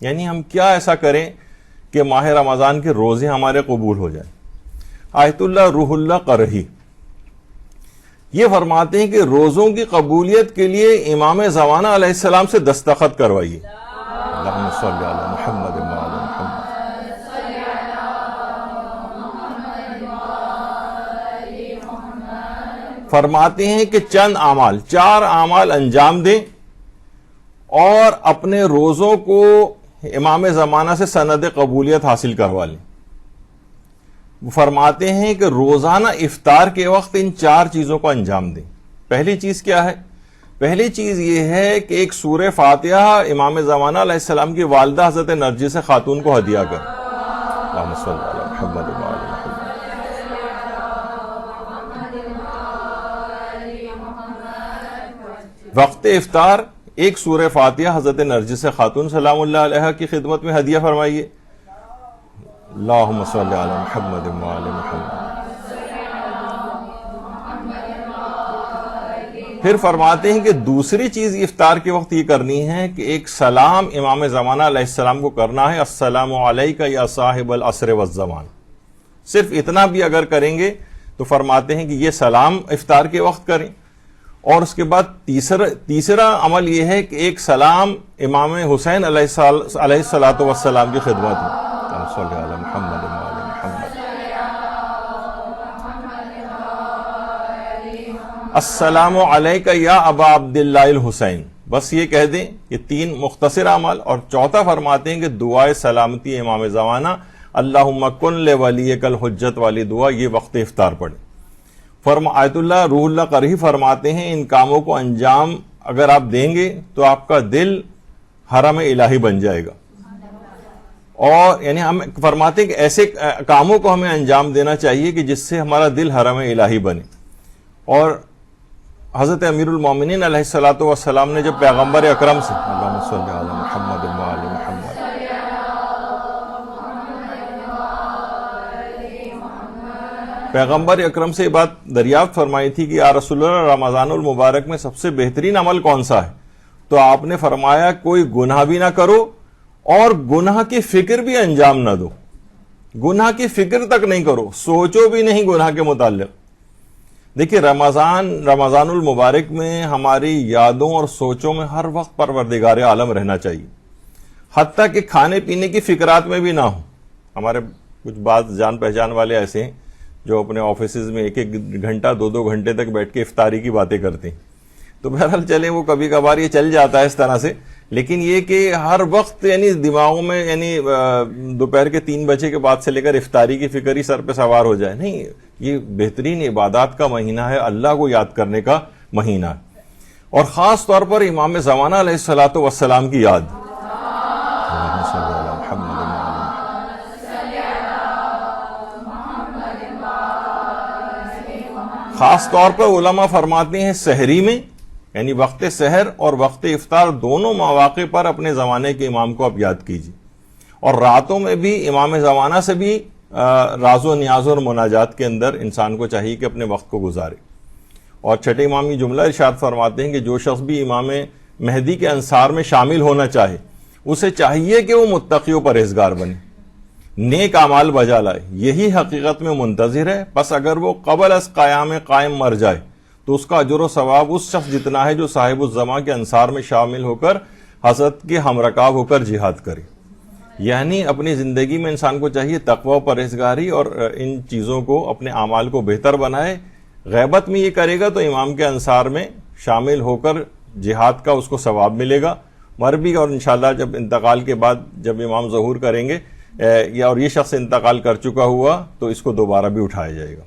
یعنی ہم کیا ایسا کریں کہ ماہ رمضان کے روزے ہمارے قبول ہو جائیں. آیت اللہ روح اللہ قرہی یہ فرماتے ہیں کہ روزوں کی قبولیت کے لیے امام زمانہ علیہ السلام سے دستخط کروائیے. اللہم صلی علی محمد وعلی محمد. فرماتے ہیں کہ چند اعمال، 4 اعمال انجام دیں اور اپنے روزوں کو امام زمانہ سے سند قبولیت حاصل کروا لیں. وہ فرماتے ہیں کہ روزانہ افطار کے وقت ان 4 چیزوں کو انجام دیں. پہلی چیز کیا ہے؟ پہلی چیز یہ ہے کہ ایک سورہ فاتحہ امام زمانہ علیہ السلام کی والدہ حضرت نرجس خاتون کو ہدیہ کر. اللہم صلی علی محمد وعلی محمد. وقت افطار ایک سورہ فاتحہ حضرت نرجس خاتون سلام اللہ علیہ کی خدمت میں ہدیہ فرمائیے. اللہم صلی علی محمد وعلی محمد. پھر فرماتے ہیں کہ دوسری چیز افطار کے وقت یہ کرنی ہے کہ ایک سلام امام زمانہ علیہ السلام کو کرنا ہے، السلام علیکہ یا صاحب العصر والزمان. صرف اتنا بھی اگر کریں گے تو فرماتے ہیں کہ یہ سلام افطار کے وقت کریں. اور اس کے بعد تیسرا عمل یہ ہے کہ ایک سلام امام حسین علیہ الصلوۃ والسلام کی خدمت میں. صلی علی محمد وعلی محمد. السلام علیکہ یا ابا عبداللہ الحسین. بس یہ کہہ دیں یہ 3 مختصر اعمال. اور چوتھا فرماتے ہیں کہ دعائے سلامتی امام زمانہ اللہم کن لولیک الحجت والی دعا یہ وقت افطار پڑھیں. آیت اللہ روح اللہ قرہی فرماتے ہیں ان کاموں کو انجام اگر آپ دیں گے تو آپ کا دل حرم الہی بن جائے گا. اور یعنی ہم فرماتے ہیں کہ ایسے کاموں کو ہمیں انجام دینا چاہیے کہ جس سے ہمارا دل حرم الہی بنے. اور حضرت امیر المومنین علیہ الصلوۃ والسلام نے جب پیغمبر اکرم سے اللہم صلی علی محمد وعلی محمد پیغمبر اکرم سے یہ بات دریافت فرمائی تھی کہ یا رسول اللہ رمضان المبارک میں سب سے بہترین عمل کون سا ہے، تو آپ نے فرمایا کوئی گناہ بھی نہ کرو اور گناہ کی فکر بھی انجام نہ دو. گناہ کی فکر تک نہیں کرو، سوچو بھی نہیں گناہ کے متعلق. دیکھیے رمضان المبارک میں ہماری یادوں اور سوچوں میں ہر وقت پروردگار عالم رہنا چاہیے، حتیٰ کہ کھانے پینے کی فکرات میں بھی نہ ہو. ہمارے کچھ بعض جان پہچان والے ایسے ہیں جو اپنے آفیسز میں 1 گھنٹہ 2 گھنٹے تک بیٹھ کے افطاری کی باتیں کرتے ہیں. تو بہرحال چلیں وہ کبھی کبھار یہ چل جاتا ہے اس طرح سے، لیکن یہ کہ ہر وقت یعنی دماغوں میں یعنی دوپہر کے 3 بجے کے بعد سے لے کر افطاری کی فکر ہی سر پہ سوار ہو جائے، نہیں. یہ بہترین عبادات کا مہینہ ہے، اللہ کو یاد کرنے کا مہینہ ہے. اور خاص طور پر امام زمانہ علیہ الصلوۃ والسلام کی یاد. خاص طور پر علماء فرماتے ہیں سحری میں یعنی وقت سحر اور وقت افطار دونوں مواقع پر اپنے زمانے کے امام کو آپ یاد کیجیے. اور راتوں میں بھی امام زمانہ سے بھی راز و نیاز اور مناجات کے اندر انسان کو چاہیے کہ اپنے وقت کو گزارے. اور چھٹے امام یہ جملہ ارشاد فرماتے ہیں کہ جو شخص بھی امام مہدی کے انصار میں شامل ہونا چاہے اسے چاہیے کہ وہ متقی و پرہیزگار بنے، نیک اعمال بجا لائے، یہی حقیقت میں منتظر ہے. پس اگر وہ قبل از قائم مر جائے تو اس کا اجر و ثواب اس شخص جتنا ہے جو صاحب الزماں کے انصار میں شامل ہو کر حضرت کے ہمرکاب ہو کر جہاد کرے. یعنی اپنی زندگی میں انسان کو چاہیے تقوی و پرہیزگاری اور ان چیزوں کو اپنے اعمال کو بہتر بنائے. غیبت میں یہ کرے گا تو امام کے انصار میں شامل ہو کر جہاد کا اس کو ثواب ملے گا. مر بھی اور انشاءاللہ جب انتقال کے بعد جب امام ظہور کریں گے اور یہ شخص انتقال کر چکا ہوا تو اس کو دوبارہ بھی اٹھایا جائے گا.